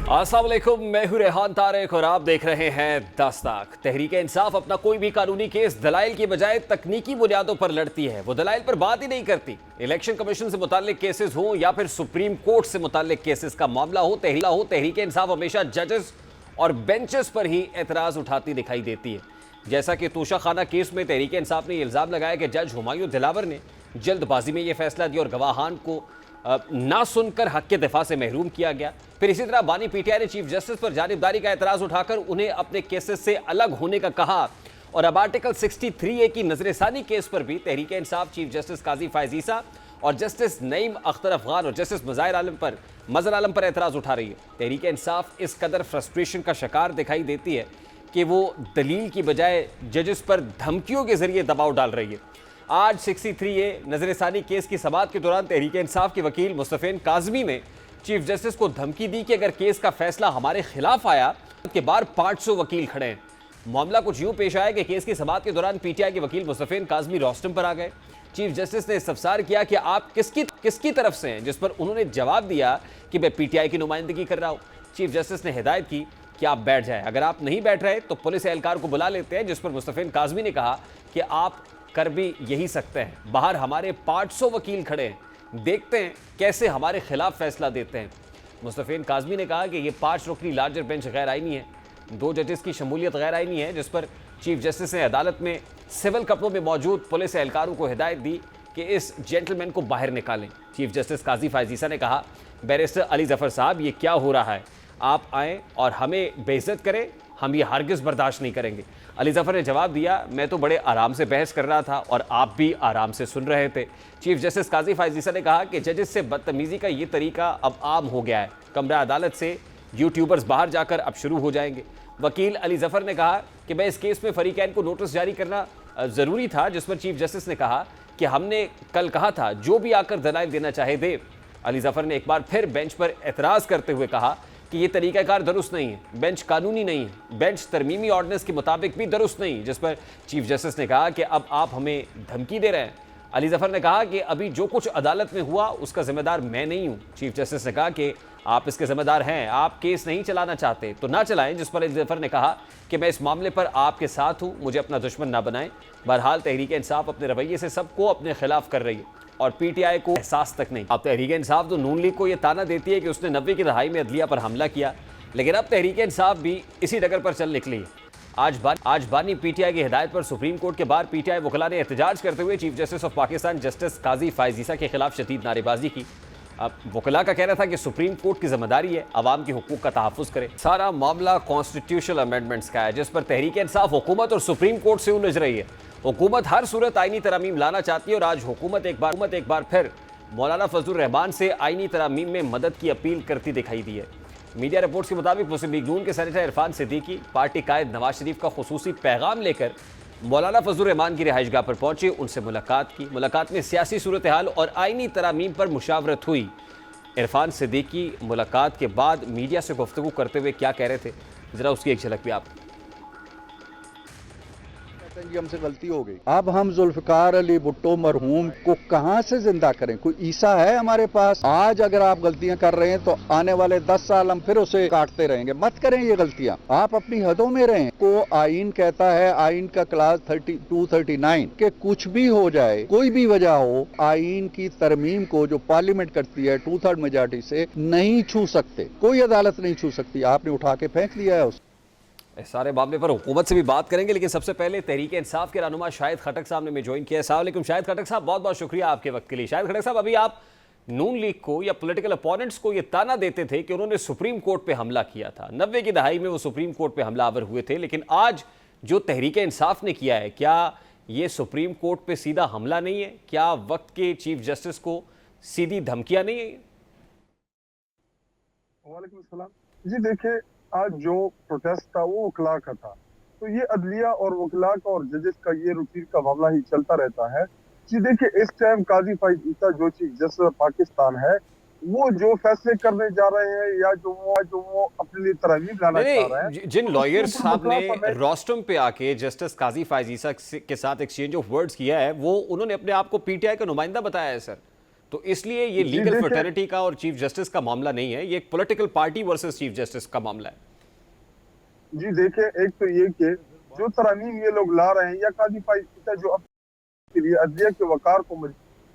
अस्सलाम वालेकुम, मैं हूं रेहान तारिक और आप देख रहे हैं दस्तक। तहरीके इंसाफ अपना कोई भी कानूनी केस दलाइल की बजाय तकनीकी बुनियादों पर लड़ती है। वो दलाइल पर बात ही नहीं करती। इलेक्शन कमीशन से मुताल्लिक केसेस हो या फिर सुप्रीम कोर्ट से मुताल्लिक केसेस का मामला हो, तहरीके इंसाफ हमेशा जजेस और बेंचेस पर ही एतराज़ उठाती दिखाई देती है। जैसा कि तोशा खाना केस में तहरीके इंसाफ ने यह इल्ज़ाम लगाया कि जज हुमायूं दिलावर ने जल्दबाजी में यह फैसला दिया और गवाहान को ना सुनकर हक के दिफा से महरूम किया गया। फिर इसी तरह बानी पीटीआई ने चीफ जस्टिस पर जानिबदारी का एतराज़ उठाकर उन्हें अपने केसेस से अलग होने का कहा। और अब आर्टिकल 63A की नजरसानी केस पर भी तहरीके इंसाफ चीफ जस्टिस काजी फायज ईसा और जस्टिस नईम अख्तर अफगान और जस्टिस मज़हर आलम पर एतराज़ उठा रही है। तहरीके इंसाफ इस कदर फ्रस्ट्रेशन का शिकार दिखाई देती है कि वो दलील की बजाय जजेस पर धमकियों के जरिए दबाव डाल रही है। आज 63A नजरसानी केस की समाअत के दौरान तहरीके इंसाफ के वकील मुस्तफ़ा काज़मी ने चीफ जस्टिस को धमकी दी कि अगर केस का फैसला हमारे खिलाफ आया के बाहर 500 वकील खड़े हैं। मामला कुछ यूं पेश आया कि केस की समाअत के दौरान पीटीआई के वकील मुस्तफ़ा काज़मी रोस्टम पर आ गए। चीफ जस्टिस ने इस्तफसार किया कि आप किसकी तरफ से हैं, जिस पर उन्होंने जवाब दिया कि मैं पीटीआई की नुमाइंदगी कर रहा हूं। चीफ जस्टिस ने हिदायत की कि आप बैठ जाएं, अगर आप नहीं बैठ रहे तो पुलिस एहलकार को बुला लेते हैं, जिस पर मुस्तफ़ा काज़मी ने कहा कि आप कर भी यही सकते हैं। बाहर हमारे 500 वकील खड़े हैं, देखते हैं कैसे हमारे खिलाफ फैसला देते हैं। मुस्तफ़ा काज़मी ने कहा कि ये 5 रुकनी लार्जर बेंच गैर आईनी है, 2 जजेस की शमूलियत गैर आईनी है, जिस पर चीफ जस्टिस ने अदालत में सिविल कपड़ों में मौजूद पुलिस एहलकारों को हिदायत दी कि इस जेंटलमैन को बाहर निकालें। चीफ जस्टिस काजी फायज ईसा ने कहा, बैरिस्टर अली ज़फ़र साहब, ये क्या हो रहा है? आप आएँ और हमें बेइज्जत करें, हम ये हरगिज़ बर्दाश्त नहीं करेंगे। अली ज़फ़र ने जवाब दिया, मैं तो बड़े आराम से बहस कर रहा था और आप भी आराम से सुन रहे थे। चीफ जस्टिस काजी फायज ईसा ने कहा कि जजेस से बदतमीज़ी का ये तरीका अब आम हो गया है। कमरा अदालत से यूट्यूबर्स बाहर जाकर अब शुरू हो जाएंगे। वकील अली ज़फ़र ने कहा कि मैं इस केस में फ़रीक़ैन को नोटिस जारी करना ज़रूरी था, जिस पर चीफ जस्टिस ने कहा कि हमने कल कहा था जो भी आकर दलाइल देना चाहे दे। अली ज़फ़र ने एक बार फिर बेंच पर एतराज़ करते हुए कहा कि ये तरीक़ाकार दुरुस्त नहीं है, बेंच कानूनी नहीं है, बेंच तरमीमी ऑर्डिनेंस के मुताबिक भी दुरुस्त नहीं, जिस पर चीफ जस्टिस ने कहा कि अब आप हमें धमकी दे रहे हैं। अली ज़फ़र ने कहा कि अभी जो कुछ अदालत में हुआ उसका जिम्मेदार मैं नहीं हूँ। चीफ जस्टिस ने कहा कि आप इसके जिम्मेदार हैं, आप केस नहीं चलाना चाहते तो ना चलाएं, जिस पर अली ज़फ़र ने कहा कि मैं इस मामले पर आपके साथ हूँ, मुझे अपना दुश्मन ना बनाएं। बहरहाल तहरीके इंसाफ अपने रवैये से सबको अपने खिलाफ कर रही है और पीटीआई को एहसास तक नहीं। अब तहरीके इंसाफ तो नून लीग को यह ताना देती है कि उसने 90 की दहाई में अदलिया पर हमला किया, लेकिन अब तहरीके इंसाफ भी इसी डगर पर चल निकली है। आज बानी पीटीआई की हिदायत पर सुप्रीम कोर्ट के बाहर पीटीआई वकला ने एहतजाज करते हुए chief justice of Pakistan justice Qazi Faez Isa के खिलाफ शदीद नारेबाजी की। अब वकला का कहना था कि सुप्रीम कोर्ट की जिम्मेदारी है अवाम के हुकूक का तहफ़्फ़ुज़ करे। सारा मामला कॉन्स्टिट्यूशनल अमेंडमेंट्स का है, जिस पर तहरीके इंसाफ हुकूमत और सुप्रीम कोर्ट से उलझ रही है। हुकूमत हर सूरत आईनी तरमीम लाना चाहती है और आज हुकूमत एक बार फिर मौलाना फजलुर रहमान से आईनी तरमीम में मदद की अपील करती दिखाई दी है। मीडिया रिपोर्ट्स के मुताबिक मुस्लिम लीग नून के सेनेटर इरफान सिद्दीकी पार्टी कायद नवाज शरीफ का खुसूसी पैगाम लेकर मौलाना फजलुर रहमान की रिहाइशगाह पर पहुंचे, उनसे मुलाकात की। मुलाकात में सियासी सूरत हाल और आईनी तरमीम पर मुशावरत हुई। इरफान सिद्दीकी मुलाकात के बाद मीडिया से गुफ्तगू करते हुए क्या कह रहे थे, जरा उसकी एक झलक भी आप। जी हमसे गलती हो गई, अब हम जुल्फकार अली भुट्टो मरहूम को कहां से जिंदा करें? कोई ईसा है हमारे पास? आज अगर आप गलतियां कर रहे हैं तो आने वाले 10 साल हम फिर उसे काटते रहेंगे। मत करें ये गलतियां, आप अपनी हदों में रहें। को आइन कहता है, आइन का क्लास 239 के कुछ भी हो जाए, कोई भी वजह हो, आइन की तरमीम को जो पार्लियामेंट करती है 2/3 मेजॉरिटी से नहीं छू सकते, कोई अदालत नहीं छू सकती। आपने उठा के फेंक दिया है। इस सारे मामले पर हुकूमत से भी बात करेंगे, लेकिन सबसे पहले तहरीके इंसाफ के रहनुमा शाहिद खटक साहब ने हमें ज्वाइन किया है। अस्सलाम वालेकुम शाहिद खटक साहब, बहुत बहुत शुक्रिया आपके वक्त के लिए। शाहिद खटक साहब, अभी आप नून लीग को या पॉलिटिकल अपोनेंट्स को ये ताना देते थे कि उन्होंने सुप्रीम कोर्ट पे हमला किया था, 90 की दहाई में वो सुप्रीम कोर्ट पे हमलावर हुए थे, लेकिन आज जो तहरीके इंसाफ ने किया है, क्या ये सुप्रीम कोर्ट पे सीधा हमला नहीं है? क्या वक्त के चीफ जस्टिस को सीधी धमकियां नहीं है? वालेकुम सलाम जी, देखिए आज जो प्रोटेस्ट था वो वकला का था, तो ये अदलिया और वकला का और जजेस का ये रूटीन का मामला ही चलता रहता है जी। देखिए इस टाइम काजी फायज ईसा जो चीफ जस्टिस पाकिस्तान है, वो जो फैसले करने जा रहे हैं या जो वो अपने लिए तरमीम लाना चाह रहे हैं, जिन लॉयर्स साहब ने रोस्टम पे आके जस्टिस काजी फायज ईसा के साथ एक्सचेंज ऑफ वर्ड्स किया है, वो उन्होंने अपने आप को पीटीआई का नुमाइंदा बताया है सर। तो इसलिए ये जी लीगल देखिए, फ्रेटर्निटी का और चीफ जस्टिस का मामला नहीं है, ये एक political party versus chief justice का मामला है। जी देखिए, एक तो ये कि जो तरमीम ये लोग ला रहे हैं या काजी फाइज जो के लिए अदलिया के वकार को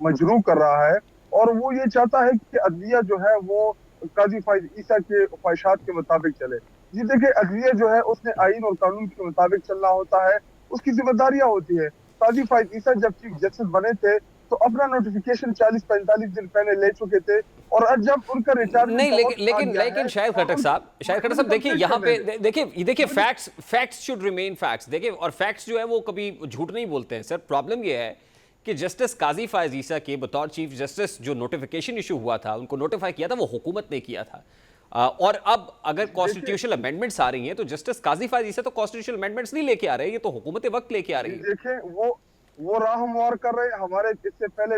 मजरू कर रहा है, और वो ये चाहता है कि अदलिया जो है वो काजी फाइज ईसा के ख्वाहिशात के मुताबिक चले। जी देखिए, अदलिया जो है उसने आइन और कानून के मुताबिक चलना होता है, उसकी जिम्मेदारियां होती है। काजी फाइज ईसा जब चीफ जस्टिस बने थे तो अपना नोटिफिकेशन 40-45 दिन पहले ले चुके थे, और आज जब उनका रिटायरमेंट नहीं, लेकिन शायद खटक साहब देखिए यहाँ पे देखिए फैक्ट्स शुड रिमेन फैक्ट्स। देखिए, और फैक्ट्स जो है वो कभी झूठ नहीं बोलते हैं सर। प्रॉब्लम ये है कि जस्टिस काजी फायज ईसा के बतौर चीफ जस्टिस जो नोटिफिकेशन इशू हुआ था, उनको नोटिफाई किया था, वो हुकूमत ने किया था। और अब अगर कॉन्स्टिट्यूशनल अमेंडमेंट्स आ रही हैं तो जस्टिस काजी फायज ईसा तो कॉन्स्टिट्यूशनल अमेंडमेंट्स नहीं लेके आ रहे हैं, ये तो हुकूमत वक्त लेके आ रही है। देखें, वो राहमवार कर रहे हैं। हमारे इससे पहले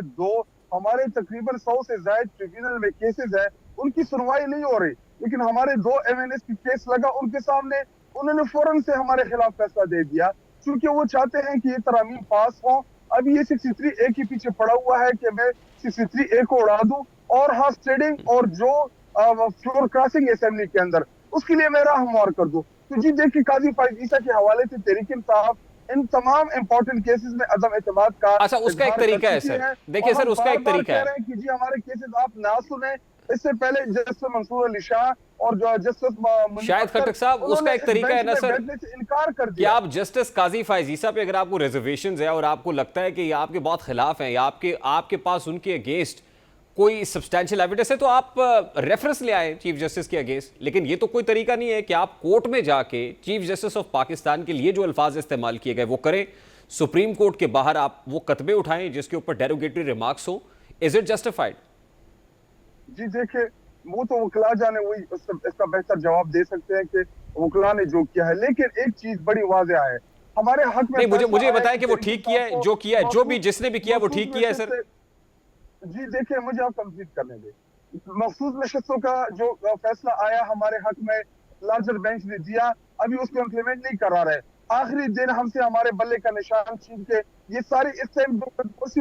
हमारे तकरीबन 100 से ज्यादा ट्रिब्यूनल में केसेस है, उनकी सुनवाई नहीं हो रही, लेकिन हमारे 2 एमएनएस की केस लगा उनके सामने, उन्होंने फौरन से हमारे खिलाफ फैसला दे दिया, क्योंकि वो चाहते हैं कि ये तरामीम पास हो। अभी ये 63A के पीछे पड़ा हुआ है कि मैं 63A को उड़ा दूं, और हाउस ट्रेडिंग और जो फ्लोर क्रॉसिंग असेंबली के अंदर, उसके लिए मैं राहमवार कर दूं। तो जी देखिए, काजी फाइज ईसा के हवाले से तहरीक इंसाफ इन तमाम इंपॉर्टेंट केसेस में अदम एतमाद का अच्छा, उसका एक तरीका है सर। देखिए सर, उसका एक तरीका है कि जी हमारे केसेस आप ना सुने। इससे पहले जस्टिस मंसूर अली शाह और जो जस्टिस शाहिद खट्टक साहब, उसका एक तरीका है ना सर, इनकार कर कि दिया। आप जस्टिस काजी फायज ईसा पे अगर आपको रिजर्वेशंस है और आपको लगता है कि ये आपके बहुत खिलाफ हैं या आपके पास उनके अगेंस्ट कोई सब्सटैंशियल एविडेंस है, तो आप रेफरेंस ले आए चीफ जस्टिस के अगेंस्ट। लेकिन ये तो कोई तरीका नहीं है कि आप कोर्ट में जाके चीफ जस्टिस ऑफ पाकिस्तान के लिए जो अल्फाज इस्तेमाल किए गए वो करें, सुप्रीम कोर्ट के बाहर आप वो कतबे उठाएं जिसके ऊपर डेरोगेटरी रिमार्क्स हो। Is it justified? जी देखिए, वो तो वकला जाने वही इसका बेहतर जवाब दे सकते हैं कि वकला ने जो किया है, लेकिन एक चीज बड़ी वाज़ेह है हमारे हक में। नहीं, मुझे बताएं कि वो ठीक किया है, जो किया है, जो भी जिसने भी किया वो ठीक किया है सर। जी देखिए, मुझे आप कंप्लीट करने दें। मखसूस नशस्तों का जो फैसला आया हमारे हक में, लार्जर बेंच ने दिया, अभी उसको इम्प्लीमेंट नहीं करा रहे। आखिरी दिन हमसे हमारे बल्ले का निशान छीन के ये सारी इस टाइम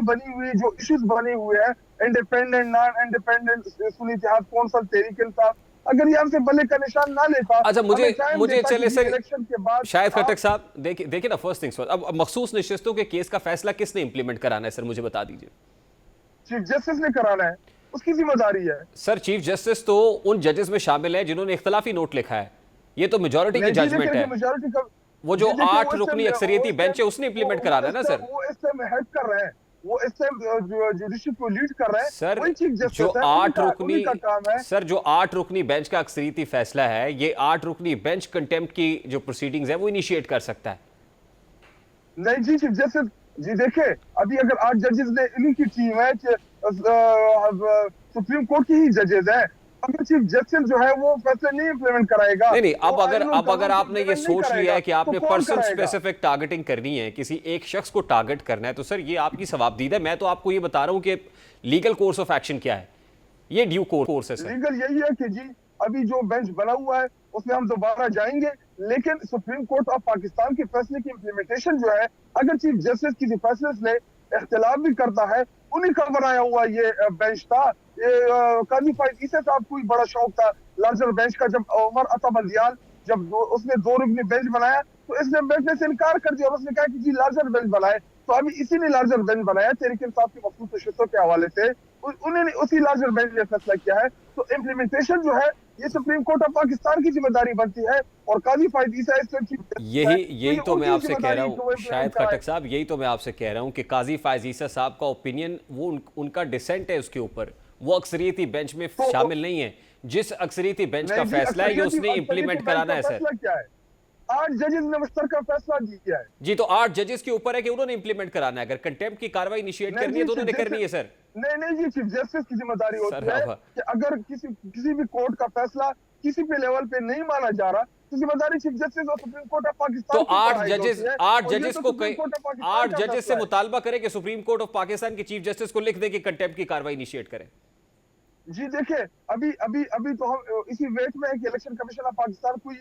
बनी हुई जो इश्यूज बने हुए हैं, independent non independent Sunni Ittehad council Tehreek Insaf, अगर ये हमसे बल्ले का निशान ना लेता। अच्छा, मुझे चले सर, इलेक्शन के बाद शाहिद खट्टक साहब देखिए ना, फर्स्ट थिंग्स फर्स्ट, अब मखसूस नशस्तों के केस का फैसला किसने इंप्लीमेंट कराना है सर, मुझे बता दीजिए। चीफ जस्टिस ने कराना है, उसकी जिम्मेदारी है सर। चीफ जस्टिस तो उन जजेस में शामिल है जिन्होंने इख्तलाफी नोट लिखा है, ये तो मेजॉरिटी की जजमेंट है। मेजॉरिटी का वो जो 8 रुकनी अक्सरियती बेंच है उसने इंप्लीमेंट कराना है ना सर। वो इस टाइम हेड कर रहे हैं, वो इस टाइम जुडिशरी को लीड कर रहे हैं सर। वही चीफ जस्टिस जो है, 8 रुकनी का काम है सर, जो 8 रुकनी बेंच का अक्सरियती फैसला है, ये 8 रुकनी बेंच कंटेम्प्ट की जो प्रोसीडिंग्स है वो इनिशिएट कर सकता है। नहीं जी, चीफ जस्टिस जी देखे, अभी अगर 8 जजेस ने इन्हीं की टीम है, सुप्रीम कोर्ट की ही जजेस है, अगर चीफ जस्टिस जो है वो फैसले नहीं इंप्लीमेंट कराएगा। नहीं, अब अगर आपने ये सोच लिया है कि आपने पर्सन स्पेसिफिक टारगेटिंग करनी है, किसी एक शख्स को टारगेट करना है, तो सर ये आपकी सवाबदीद है। मैं तो आपको ये बता रहा हूं कि लीगल कोर्स ऑफ एक्शन क्या है, ये ड्यू कोर्स है सर। लीगल यही है कि जी अभी जो बेंच बना हुआ है उसमें हम दोबारा जाएंगे, लेकिन सुप्रीम कोर्ट ऑफ पाकिस्तान के फैसले की इंप्लीमेंटेशन जो है, अगर चीफ जस्टिस किसी फैसले से इख्तिलाफ भी करता है, उन्हीं का बनाया हुआ ये बेंच था। काजी फाइज ईसा साहब को बड़ा शौक था लार्जर बेंच का। जब उमर अता बंदियाल जब उसने 2 रुकनी बेंच बनाया तो इसने बैठने से इनकार कर दिया और उसने कहा कि जी लार्जर बेंच बनाए। तो अभी इसी ने लार्जर बेंच बनाया तहरीक इंसाफ की मखसूस नशस्तों के हवाले से, उन्होंने उसी लार्जर बेंच ने फैसला किया है। तो इम्प्लीमेंटेशन जो है ये सुप्रीम कोर्ट ऑफ पाकिस्तान की जिम्मेदारी बनती है, और काजी फाइज ईसा यही तो मैं आपसे कह रहा हूँ शाहिद खट्टक साहब, यही तो मैं आपसे कह रहा हूँ कि काजी फाइज ईसा साहब का ओपिनियन, वो उनका डिसेंट है उसके ऊपर, वो अक्सरियती बेंच में शामिल नहीं है। जिस अक्सरियती बेंच का फैसला है ये उसने इंप्लीमेंट कराना है सर। क्या है, 8 जजेस ने मुश्तरका फैसला दिया है जी, तो 8 जजेस के ऊपर है कि उन्होंने इंप्लीमेंट कराना है। अगर कंटेम्प्ट की कार्रवाई इनिशिएट करनी है तो उन्होंने करनी है सर। नहीं जी, चीफ जस्टिस की जिम्मेदारी होती है कि अगर किसी भी कोर्ट का फैसला किसी भी लेवल पे नहीं माना जा रहा तो जिम्मेदारी चीफ जस्टिस और सुप्रीम कोर्ट ऑफ पाकिस्तान। तो 8 जजेस से मुतालबा करें कि सुप्रीम कोर्ट ऑफ पाकिस्तान के चीफ जस्टिस को लिख दे कि कंटेम्प्ट की कार्रवाई इनिशिएट करें। जी देखिए, अभी तो हम इसी वेट में है कि इलेक्शन कमीशन ऑफ पाकिस्तान कोई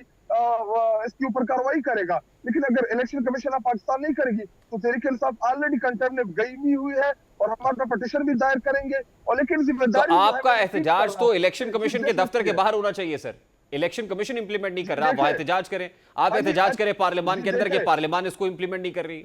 इसके ऊपर कार्रवाई करेगा, लेकिन अगर इलेक्शन कमीशन ऑफ पाकिस्तान नहीं करेगी तो तहरीक इंसाफ ऑलरेडी कंटेम्प्ट में गई भी हुई है और हम अपना पिटीशन भी दायर करेंगे। और लेकिन तो जिम्मेदारी आपका एहतजाज तो इलेक्शन कमीशन के दफ्तर के बाहर होना चाहिए सर। इलेक्शन कमीशन इंप्लीमेंट नहीं कर रहा, आप वहां एहतजाज करें। आप एहतजाज करें पार्लियामान के अंदर कि पार्लियामान इसको इंप्लीमेंट नहीं कर रही।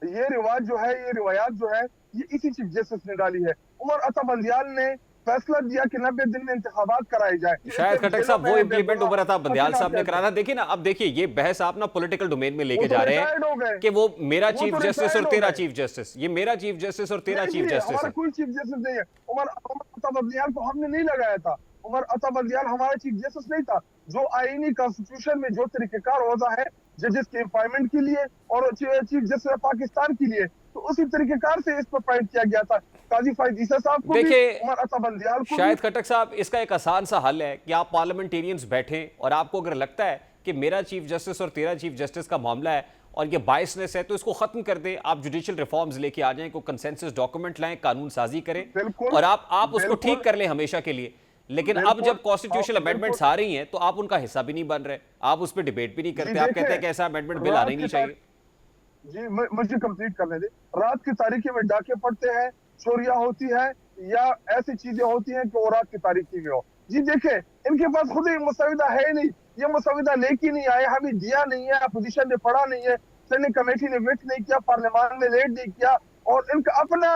ये रिवाज जो है, ये रिवायात जो है, ये इसी चीफ जस्टिस ने डाली है। उमर अता बंदियाल ने फैसला दिया कि 90 दिन में इंतखाबात कराए जाए। शायद खटक साहब वो इंप्लीमेंट उमर अता बंदियाल साहब ने कराना। देखिए ना, अब देखिए ये बहस आप ना पॉलिटिकल डोमेन में लेके जा रहे हैं कि वो मेरा चीफ जस्टिस और तेरा चीफ जस्टिस, ये मेरा चीफ जस्टिस और तेरा चीफ जस्टिस हमारा है। कोई चीफ जस्टिस नहीं है। उमर अता बंदियाल को हमने नहीं लगाया था। उमर अता बंदियाल हमारा चीफ जस्टिस नहीं था। जो आईनी कॉन्स्टिट्यूशन में जो तरीकेकार वजह है जजेस के अपॉइंटमेंट के लिए और चीफ जस्टिस पाकिस्तान के लिए, तो उसी तरीकेकार से इस पर पॉइंट किया गया था। काजी फाइज ईसा साहब को देखिए, भी, उमर अता बंदियाल को शायद खटक साहब इसका एक आसान सा हल है कि आप पार्लियामेंटेरियंस बैठें और आपको अगर लगता है कि मेरा चीफ जस्टिस और तेरा चीफ जस्टिस का मामला है और ये बायसनेस है, तो इसको खत्म कर दें। आप जुडिशियल रिफॉर्म्स लेके आ जाएं, कोई कंसेंसस डॉक्यूमेंट लाएं, कानून साजी करें और आप उसको ठीक कर लें हमेशा के लिए। लेकिन अब जब कॉन्स्टिट्यूशनल अमेंडमेंट्स आ रही हैं तो आप उनका हिस्सा भी नहीं बन रहे, आप उस पर डिबेट भी नहीं करते। आप कहते हैं कि ऐसा अमेंडमेंट बिल आना ही नहीं चाहिए। जी मुझे कंप्लीट करने दे। रात की तारीखी में डाके पड़ते हैं, चोरियां होती है या ऐसी चीजें होती हैं कि वो रात की तारीखी में हो। जी देखे, इनके पास खुद ही मुसविदा है नहीं, ये मुसविदा लेके नहीं आए, हमें दिया नहीं है, अपोजिशन ने पढ़ा नहीं है, स्टैंडिंग कमेटी ने वेट नहीं किया, पार्लियामान में लेट नहीं किया। और इनका अपना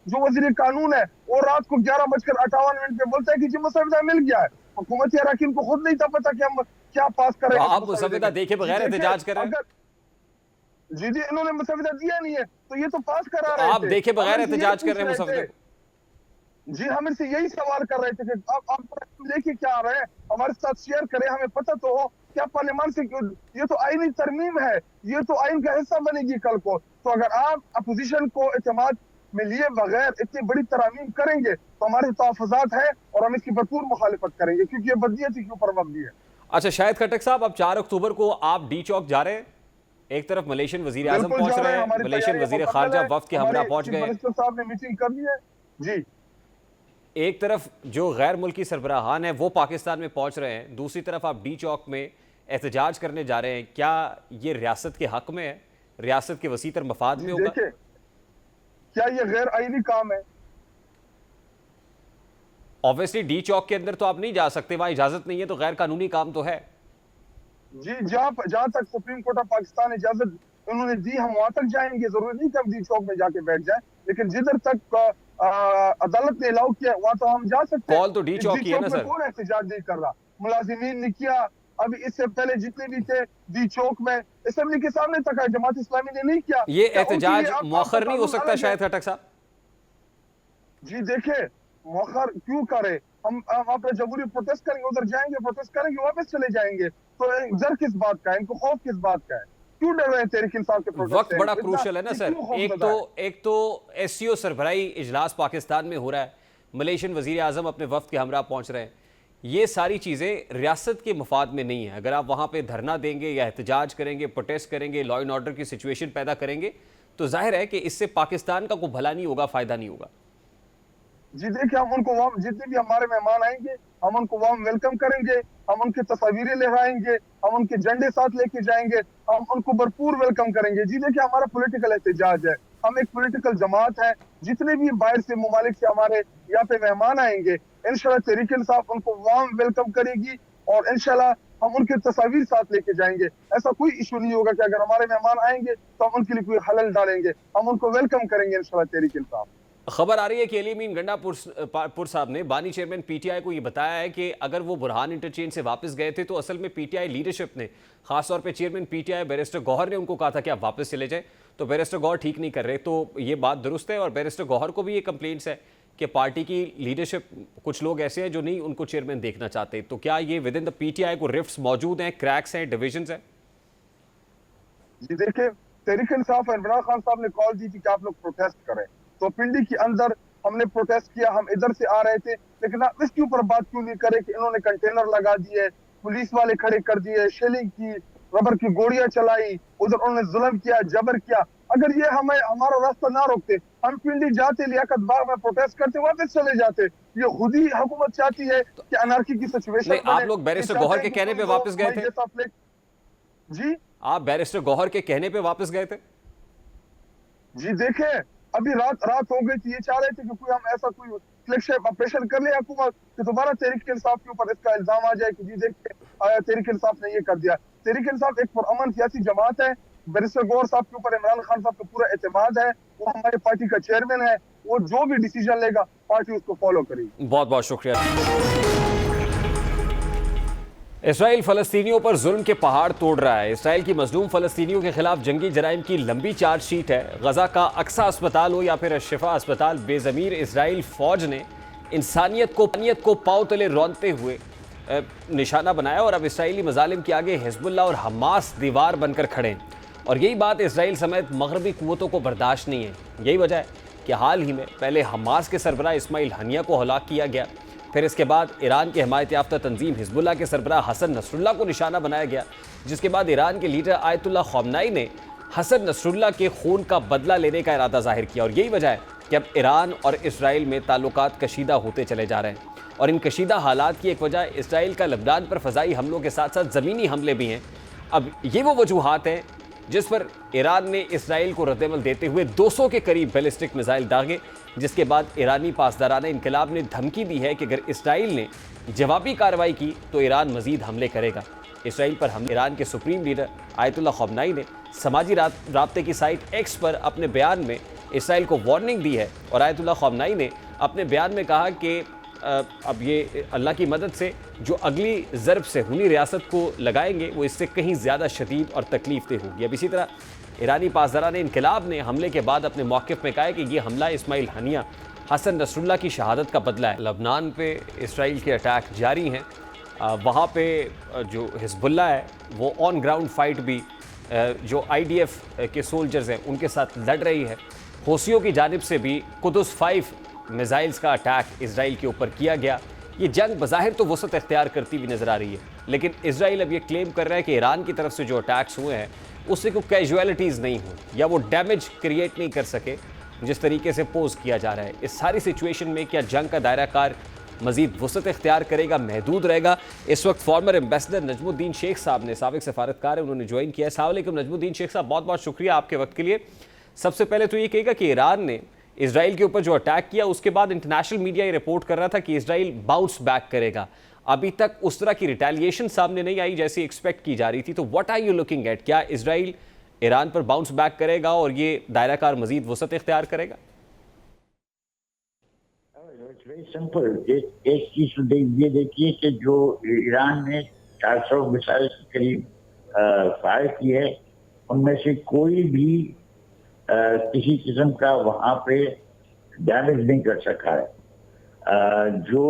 जो वजीर कानून है वो रात को 11:58 पे बोलता है कि जी मुसविदा मिल गया है। हुकूमती अरकान को खुद नहीं था पता कि हम क्या पास करें। आप मुसविदा देखे बगैर एहतजाज कर रहे हैं। जी इन्होंने मुसविदा दिया नहीं है तो ये तो पास करा रहे थे। आप देखे बगैर एहतजाज कर रहे हैं मुसविदा को। जी हम इनसे यही सवाल कर रहे थे कि आप लेके क्या आ रहे हैं, हमारे साथ शेयर करें, हमें पता तो हो क्या पार्लियामान से। ये तो आईनी तरमीम है, ये तो आइन का हिस्सा बनेगी कल को। तो अगर आप अपोजिशन को एतमाद में लिए बगैर इतनी बड़ी तरमीम करेंगे तो हमारे तहफ़्फ़ुज़ात है और हम इसकी भरपूर मुखालिफत करेंगे, क्योंकि ये बदनीयती के ऊपर मबनी है। अच्छा शाहिद खटक साहब, अब 4 अक्टूबर को आप डी चौक जा रहे हैं। एक तरफ मलेशियन वजीर आजम पहुंच रहे हैं, मलेशियन वजीर खारजा वफ्द के हमरा पहुंच गए। मिनिस्टर साहब ने मीटिंग कर ली है। जी एक तरफ जो गैर मुल्की सरबराहान है वो पाकिस्तान में पहुंच रहे हैं, दूसरी तरफ आप डी चौक में एहतजाज करने जा रहे हैं। क्या ये रियासत के हक में है, रियासत के वसीतर मफाद में होगा? देखिए, क्या ये गैर आईनी काम है? ऑब्वियसली डी चौक के अंदर तो आप नहीं जा सकते, वहां इजाजत नहीं है, तो गैर कानूनी काम तो है। जी जहां तक सुप्रीम कोर्ट ऑफ पाकिस्तान इजाजत उन्होंने दी हम वहां तक जाएंगे। जरूरी नहीं कि हम डी चौक में जाके बैठ जाए, लेकिन जिधर तक अदालत ने अलाउ किया वहां तो हम जा सकते हैं। कॉल तो डी चौक की है ना सर। कौन एहतजाज नहीं कर रहा? मुलाजिमीन ने किया, अभी इससे पहले जितने भी थे डी चौक में असेंबली के सामने तक है, जमात इस्लामी ने नहीं किया। ये एहतजाज मौखर नहीं हो सकता शायद खटक साहब? जी देखे, मौखर क्यों करे? हम अपने जमहूरी प्रोटेस्ट करेंगे, उधर जाएंगे, प्रोटेस्ट करेंगे, वापस चले जाएंगे। तो जर किस बात का है? इनको खौफ किस बात का है? क्यों डर रहे हैं तहरीक इंसाफ के प्रोटेस्ट? वक्त बड़ा क्रूशल है ना सर। एक तो एससीओ सरबराही इजलास पाकिस्तान में हो रहा है, मलेशियन वजीर आजम अपने वफ्द के हमरा पहुंच रहे हैं। ये सारी चीज़ें रियासत के मफाद में नहीं है। अगर आप वहाँ पे धरना देंगे या एहतजाज करेंगे, प्रोटेस्ट करेंगे, लॉ एंड ऑर्डर की सिचुएशन पैदा करेंगे, तो जाहिर है कि इससे पाकिस्तान का कोई भला नहीं होगा, फ़ायदा नहीं होगा। जी देखिए, हम उनको वाम, जितने भी हमारे मेहमान आएंगे हम उनको वाम वेलकम करेंगे, हम उनकी तस्वीरें लहराएंगे, हम उनके झंडे साथ लेके जाएंगे, हम उनको भरपूर वेलकम करेंगे। जी देखिए, हमारा पॉलिटिकल एहतजाज है, हम एक पॉलिटिकल जमात है। जितने भी बाहर से ममालिक से हमारे यहाँ पे मेहमान आएंगे, इंशाल्लाह तहरीक इंसाफ उनको वाम वेलकम करेगी और इंशाल्लाह हम उनके तस्वीर साथ लेके जाएंगे। ऐसा कोई इशू नहीं होगा कि अगर हमारे मेहमान आएंगे तो हम उनके लिए कोई हलल डालेंगे, हम उनको वेलकम करेंगे इंशाल्लाह तहरीक इंसाफ। खबर आ रही है कि अली अमीन गंडापुर साहब ने बानी चेयरमैन पीटीआई को ये बताया है कि अगर वो बुरहान इंटरचेंज से वापस गए थे तो असल में पीटीआई लीडरशिप ने, खासतौर पे चेयरमैन पीटीआई बैरिस्टर गौहर ने उनको कहा था कि आप वापस चले जाएं, तो बैरिस्टर गौहर ठीक नहीं कर रहे। तो ये बात दुरुस्त है और बैरिस्टर गौहर को भी ये कंप्लेंट्स है कि पार्टी की लीडरशिप, कुछ लोग ऐसे हैं जो नहीं उनको चेयरमैन देखना चाहते। तो क्या ये विद इन द पीटीआई को रिफ्ट्स मौजूद हैं, क्रैक्स हैं, डिविजन्स हैं? जी देखिए, तहरीक इंसाफ इमरान खान साहब ने कॉल दी थी कि आप लोग प्रोटेस्ट करें, तो पिंडी के अंदर हमने प्रोटेस्ट किया, हम इधर से आ रहे थे, लेकिन आप इसके ऊपर बात क्यों नहीं करे कि इन्होंने कंटेनर लगा दिए, पुलिस वाले खड़े कर दिए, शेलिंग की, रबर की गोलियां चलाई, उधर उन्होंने जुल्म किया, जबर किया। अगर ये हमें हमारा रास्ता ना रोकते, हम पिंडी जाते, लियाकत बाग में प्रोटेस्ट करते, वापस चले जाते। ये खुद ही हुकूमत चाहती है कि अनार्की की सिचुएशन। आप लोग बैरिस्टर गौहर के कहने पे वापस गए थे? जी, आप बैरिस्टर गौहर के कहने पे वापस गए थे? जी देखे, अभी रात हो गई थी, ये चाह रहे थे कि कोई हम ऐसा कोई फ्लैगशिप ऑपरेशन कर ले हुकूमत कि दोबारा तहरीक इंसाफ के ऊपर इसका इल्जाम आ जाए कि जी देखिए तहरीक इंसाफ ने ये कर दिया। तहरीक इंसाफ एक पुरअमन सियासी जमात है, बैरिस्टर गौहर साहब के ऊपर इमरान खान साहब का पूरा एतमाद है, वो हमारी पार्टी का चेयरमैन है, वो जो भी डिसीजन लेगा पार्टी उसको फॉलो करेगी। बहुत बहुत शुक्रिया। इसराइल फ़लस्तीनियों पर जुल्म के पहाड़ तोड़ रहा है। इसराइल की मजलूम फ़लस्तीनियों के खिलाफ जंगी जराइम की लंबी चार्जशीट है। गजा का अक्सा अस्पताल हो या फिर अशफा अस्पताल, बेज़मीर इसराइल फ़ौज ने इंसानियत को पांव तले रौंदते हुए निशाना बनाया और अब इसराइली मजालिम के आगे हिजबुल्लाह और हमास दीवार बनकर खड़े हैं। और यही बात इसराइल समेत मगरबी कुव्वतों को बर्दाश्त नहीं है। यही वजह है कि हाल ही में पहले हमास के सरबराह इस्माइल हनिया को हलाक किया गया, फिर इसके बाद ईरान के हिमायत याफ्ता तंजीम हिजबुल्लाह के सरबराह हसन नसरुल्लाह को निशाना बनाया गया, जिसके बाद ईरान के लीडर आयतुल्लाह ख़ामनेई ने हसन नसरुल्लाह के खून का बदला लेने का इरादा जाहिर किया। और यही वजह है कि अब ईरान और इसराइल में ताल्लुकात कशीदा होते चले जा रहे हैं। और इन कशीदा हालात की एक वजह इसराइल का लबनान पर फ़ज़ाई हमलों के साथ साथ ज़मीनी हमले भी हैं। अब ये वो वजूहात हैं जिस पर ईरान ने इसराइल को रद्दमल देते हुए 200 के करीब बैलिस्टिक मिसाइल दागे, जिसके बाद ईरानी पासदाराना इनकलाब ने धमकी दी है कि अगर इसराइल ने जवाबी कार्रवाई की तो ईरान मजीद हमले करेगा। इसराइल पर हमले ईरान के सुप्रीम लीडर आयतुल्लाह ख़ामनेई ने समाजी राब्ते की साइट एक्स पर अपने बयान में इसराइल को वार्निंग दी है। और आयतुल्लाह ख़ामनेई ने अपने बयान में कहा कि अब ये अल्लाह की मदद से जो अगली ज़रब से हुनी रियासत को लगाएंगे वो इससे कहीं ज़्यादा शदीद और तकलीफ दे होगी। अब इसी तरह ईरानी पासदारान इनकलाब ने हमले के बाद अपने मौक़िफ़ में कहा है कि ये हमला इस्माइल हनिया हसन नसरुल्लाह की शहादत का बदला है। लबनान पे इसराइल के अटैक जारी हैं, वहाँ पे जो हिजबुल्लाह है वो ऑन ग्राउंड फाइट भी जो IDF के सोल्जर्स हैं उनके साथ लड़ रही है। हौसियों की जानिब से भी कुदस 5 मिसाइल्स का अटैक इसराइल के ऊपर किया गया। ये जंग बज़ाहिर तो वसत इख्तियार करती हुई नज़र आ रही है, लेकिन इसराइल अब ये क्लेम कर रहा है कि ईरान की तरफ से जो अटैक्स हुए हैं उससे कोई कैजुअलिटीज़ नहीं हो या वो डैमेज क्रिएट नहीं कर सके जिस तरीके से पोज किया जा रहा है। इस सारी सिचुएशन में क्या जंग का दायरा कार मजीद वसत इख्तियार करेगा, महदूद रहेगा? इस वक्त फॉर्मर एम्बेसडर नजमुद्दीन शेख साहब ने, साबिक सफारतकार है, उन्होंने ज्वाइन किया है। अस्सलाम वालेकुम नजमुद्दीन शेख साहब, बहुत बहुत शुक्रिया आपके वक्त के लिए। सबसे पहले तो ये कहेगा कि ईरान ने इसराइल के ऊपर जो अटैक किया उसके बाद इंटरनेशनल मीडिया ये रिपोर्ट कर रहा था कि इसराइल बाउंस बैक करेगा। अभी तक उस तरह की रिटेलिएशन सामने नहीं आई जैसी एक्सपेक्ट की जा रही थी, तो what are you looking at? क्या इसराइल ईरान पर बाउंस बैक करेगा और ये दायरा कार मजीद वसत इख्तियार करेगा? Very simple. एक चीज ये देखिए कि जो ईरान ने 400 मिसाइल के करीब फायर की है, उनमें से कोई भी किसी किस्म का वहाँ पे डैमेज नहीं कर सका है। जो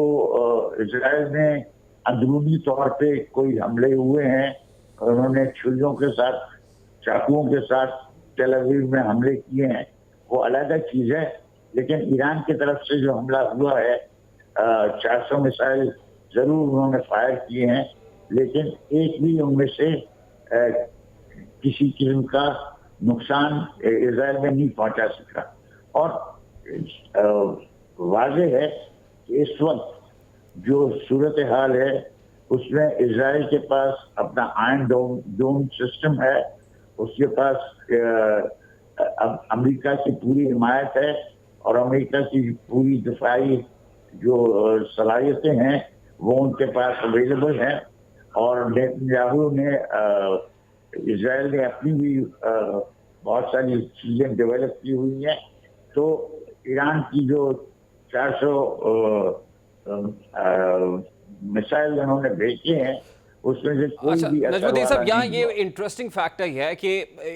इजराइल में अंदरूनी तौर पे कोई हमले हुए हैं, उन्होंने छुरियों के साथ, चाकुओं के साथ तेल अवीव में हमले किए हैं, वो अलग चीज़ है। लेकिन ईरान की तरफ से जो हमला हुआ है, 400 मिसाइल ज़रूर उन्होंने फायर किए हैं, लेकिन एक भी उनमें से किसी किस्म का नुकसान इजराइल में नहीं पहुंचा सका। और वाज़ेह है कि इस वक्त जो सूरत हाल है उसमें इजराइल के पास अपना आयरन डोम सिस्टम है, उसके पास अमेरिका की पूरी हिमायत है और अमेरिका की पूरी दिफाई जो सलाहियतें हैं वो उनके पास अवेलेबल हैं। और नेतन्याहू ने इजराइल ने अपनी भी बहुत सारी चीज़ें डेवलप की हुई हैं। तो ईरान की जो 400 मिसाइल उन्होंने भेजे हैं उसमें से कोई भी नजमुद्दीन साहब, यहाँ ये इंटरेस्टिंग फैक्टर यह है कि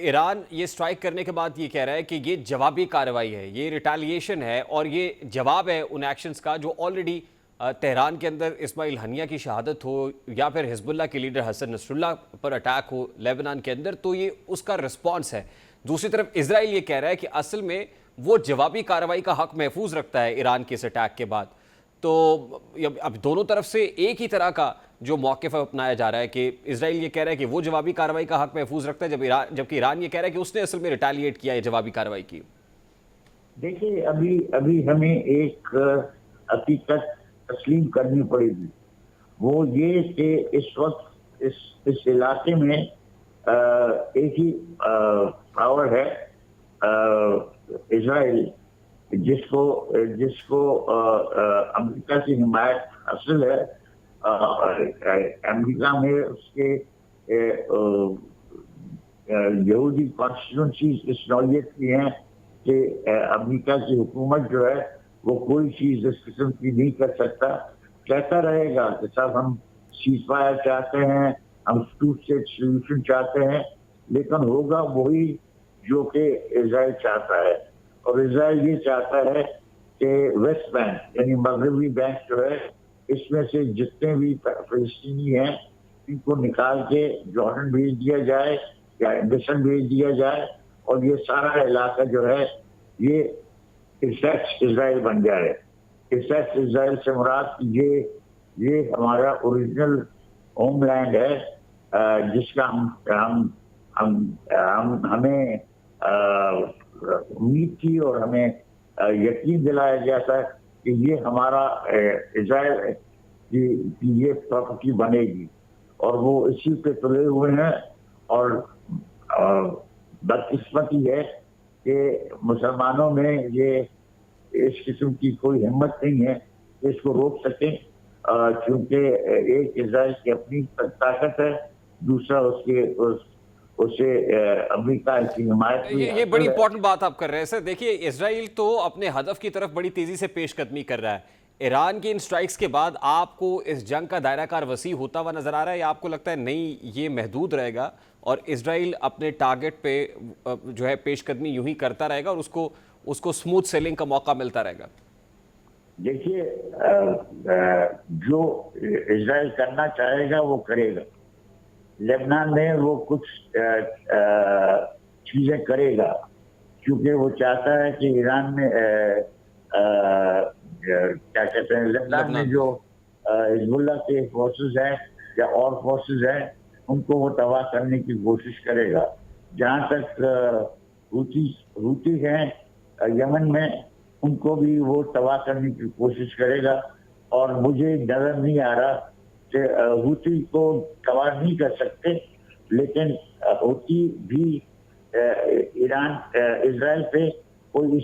ईरान ये स्ट्राइक करने के बाद ये कह रहा है कि ये जवाबी कार्रवाई है, ये रिटेलिएशन है और ये जवाब है उन एक्शंस का जो ऑलरेडी तेहरान के अंदर इस्माइल हनिया की शहादत हो या फिर हिजबुल्लाह के लीडर हसन नसरुल्लाह पर अटैक हो लेबनान के अंदर, तो ये उसका रिस्पॉन्स है। दूसरी तरफ इजराइल ये कह रहा है कि असल में वो जवाबी कार्रवाई का हक महफूज रखता है ईरान के इस अटैक के बाद। तो अब दोनों तरफ से एक ही तरह का जो मौक़िफ़ अपनाया जा रहा है कि इजराइल ये कह रहा है कि वो जवाबी कार्रवाई का हक महफूज रखता है, जबकि ईरान ये कह रहा है कि उसने असल में रिटेलिएट किया है, जवाबी कार्रवाई की। देखिए, अभी हमें एक हकीकत तस्लीम करनी पड़ेगी, वो ये कि इस वक्त इस इलाके में एक ही पावर है, इजराइल, जिसको जिसको अमेरिका की हिमायत हासिल है। अमेरिका में उसके यहूदी कॉन्स्टिट्यूंसीज इस नौयत की हैं कि अमेरिका की हुकूमत जो है वो कोई चीज इस किस्म की नहीं कर सकता। कहता रहेगा कि साहब हम सीज फायर चाहते हैं, हम टू स्टेट सोल्यूशन चाहते हैं, लेकिन होगा वही जो कि इजराइल चाहता है। और इजराइल ये चाहता है कि वेस्ट बैंक यानी मगरबी बैंक जो है इसमें से जितने भी फलस्तीनी हैं इनको निकाल के जॉर्डन भेज दिया जाए या मिस्र भेज दिया जाए और ये सारा इलाका जो है ये इस्टेट इजराइल बन जाए। इस्टेट इजराइल से मुराद ये हमारा ओरिजिनल होमलैंड है जिसका हमें उम्मीद थी और हमें यकीन दिलाया गया था कि ये हमारा इजराइल की ये प्रॉपर्टी बनेगी और वो इसी पे तुले हुए हैं। और बदकिस्मती है कि मुसलमानों में ये इस किस्म की कोई हिम्मत नहीं है कि इसको रोक सकें, क्योंकि एक इजराइल की अपनी ताकत है, दूसरा उसे अमेरिका की हिमायत। ये बड़ी इंपॉर्टेंट बात आप कर रहे हैं सर। देखिए, इजराइल तो अपने हदफ की तरफ बड़ी तेजी से पेशकदमी कर रहा है। ईरान की इन स्ट्राइक्स के बाद आपको इस जंग का दायरा कार वसी होता हुआ नजर आ रहा है या आपको लगता है नहीं ये महदूद रहेगा और इजराइल अपने टारगेट पे जो है पेशकदमी यूं ही करता रहेगा और उसको स्मूथ सेलिंग का मौका मिलता रहेगा? देखिए, जो इजराइल करना चाहेगा वो करेगा। लेबनान में वो कुछ चीजें करेगा क्योंकि वो चाहता है कि ईरान में क्या कहते हैं, लेबनान में जो हिजबुल्लाह के फोर्सेस हैं या और फोर्सेस हैं उनको वो तबाह करने की कोशिश करेगा। जहाँ तक हूती हैं यमन में, उनको भी वो तबाह करने की कोशिश करेगा। और मुझे नजर नहीं आ रहा कि हूती को तबाह नहीं कर सकते, लेकिन हूती भी इजराइल पे कोई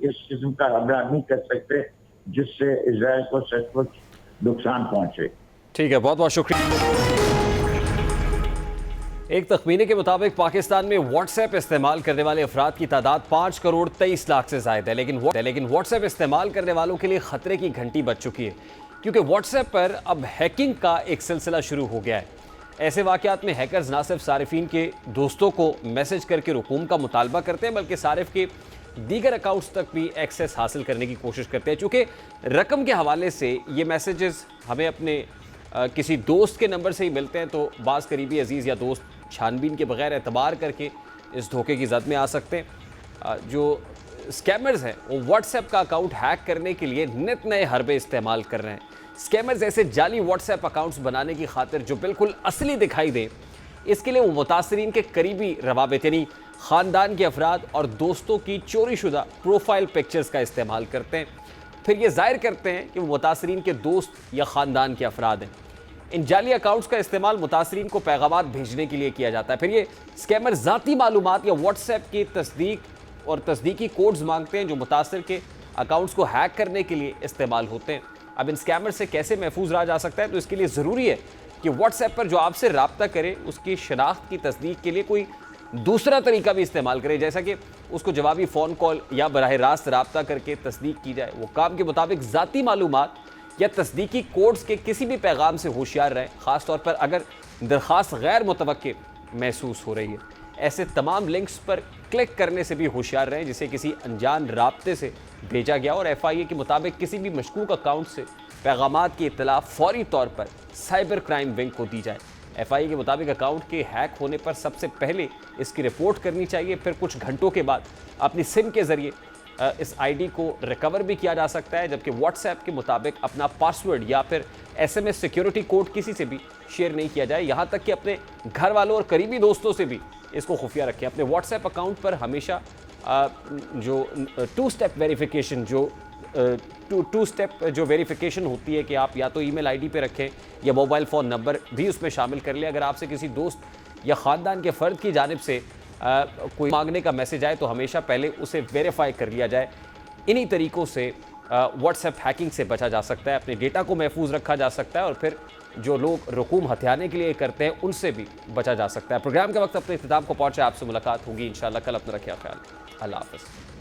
इस किस्म का हमला नहीं कर सकते जिससे इजराइल को सचमुच नुकसान पहुंचे। ठीक है, बहुत बहुत शुक्रिया। एक तखमीने के मुताबिक पाकिस्तान में व्हाट्सएप इस्तेमाल करने वाले अफराद की तादाद 5 करोड़ 23 लाख से ज़ायद है, लेकिन व्हाट्सएप इस्तेमाल करने वालों के लिए खतरे की घंटी बज चुकी है क्योंकि व्हाट्सएप पर अब हैकिंग का एक सिलसिला शुरू हो गया है। ऐसे वाक़यात में हैकर्स ना सिर्फ सारिफीन के दोस्तों को मैसेज करके रकूम का मुतालबा करते हैं बल्कि सारिफ के दीगर अकाउंट्स तक भी एक्सेस हासिल करने की कोशिश करते हैं। चूँकि रकम के हवाले से ये मैसेजेस हमें अपने किसी दोस्त के नंबर से ही मिलते हैं तो बाज़ करीबी अजीज़ या दोस्त छानबीन के बगैर एतबार करके इस धोखे की जद में आ सकते हैं। जो स्कैमर्स हैं वो व्हाट्सएप का अकाउंट हैक करने के लिए नित नए हरबे इस्तेमाल कर रहे हैं। स्कैमर्स ऐसे जाली व्हाट्सएप अकाउंट्स बनाने की खातिर जो बिल्कुल असली दिखाई दे, इसके लिए वो मुतासरीन के करीबी रवाबित यानी ख़ानदान के अफराद और दोस्तों की चोरीशुदा प्रोफाइल पिक्चर्स का इस्तेमाल करते हैं। फिर ये जाहिर करते हैं कि वो मुतासरीन के दोस्त या ख़ानदान के अफराद हैं। इन जाली अकाउंट्स का इस्तेमाल मुतासरीन को पैगामात भेजने के लिए किया जाता है। फिर ये स्कैमर ज़ाती मालूमात या व्हाट्सएप की तस्दीक और तस्दीकी कोड्स मांगते हैं जो मुतासर के अकाउंट्स को हैक करने के लिए इस्तेमाल होते हैं। अब इन स्कैमर से कैसे महफूज रहा जा सकता है, तो इसके लिए ज़रूरी है कि व्हाट्सएप पर जो आपसे रब्ता करे उसकी शनाख्त की तस्दीक के लिए कोई दूसरा तरीका भी इस्तेमाल करे, जैसा कि उसको जवाबी फ़ोन कॉल या बराह रास्त रब्ता करके तस्दीक की जाए। वो काम के मुताबिक ज़ाती मालूमात या तस्दीकी कोड्स के किसी भी पैगाम से होशियार रहें, ख़ास तौर पर अगर दरख्वास्त गैर मुतवक्के महसूस हो रही है। ऐसे तमाम लिंक्स पर क्लिक करने से भी होशियार रहें जिसे किसी अनजान राब्ते से भेजा गया। और FIA के मुताबिक किसी भी मशकूक अकाउंट से पैगामात की इत्तला फौरी तौर पर साइबर क्राइम विंग को दी जाए। FIA के मुताबिक अकाउंट के हैक होने पर सबसे पहले इसकी रिपोर्ट करनी चाहिए, फिर कुछ घंटों के बाद अपनी सिम के ज़रिए इस ID को रिकवर भी किया जा सकता है, जबकि व्हाट्सएप के मुताबिक अपना पासवर्ड या फिर SMS सिक्योरिटी कोड किसी से भी शेयर नहीं किया जाए। यहाँ तक कि अपने घर वालों और करीबी दोस्तों से भी इसको खुफिया रखें। अपने व्हाट्सएप अकाउंट पर हमेशा जो टू स्टेप वेरिफिकेशन जो वेरिफिकेशन होती है कि आप या तो ईमेल ID पे रखें या मोबाइल फ़ोन नंबर भी उसमें शामिल कर लें। अगर आपसे किसी दोस्त या ख़ानदान के फ़र्द की जानिब से कोई मांगने का मैसेज आए तो हमेशा पहले उसे वेरीफाई कर लिया जाए। इन्हीं तरीकों से व्हाट्सएप हैकिंग से बचा जा सकता है, अपने डेटा को महफूज रखा जा सकता है और फिर जो लोग रकूम हथियाने के लिए करते हैं उनसे भी बचा जा सकता है। प्रोग्राम के वक्त अपने इख्तिताम को पहुंचे, आपसे मुलाकात होगी इंशाल्लाह कल। अपना रखिए ख्याल। अल्लाह हाफ़िज़।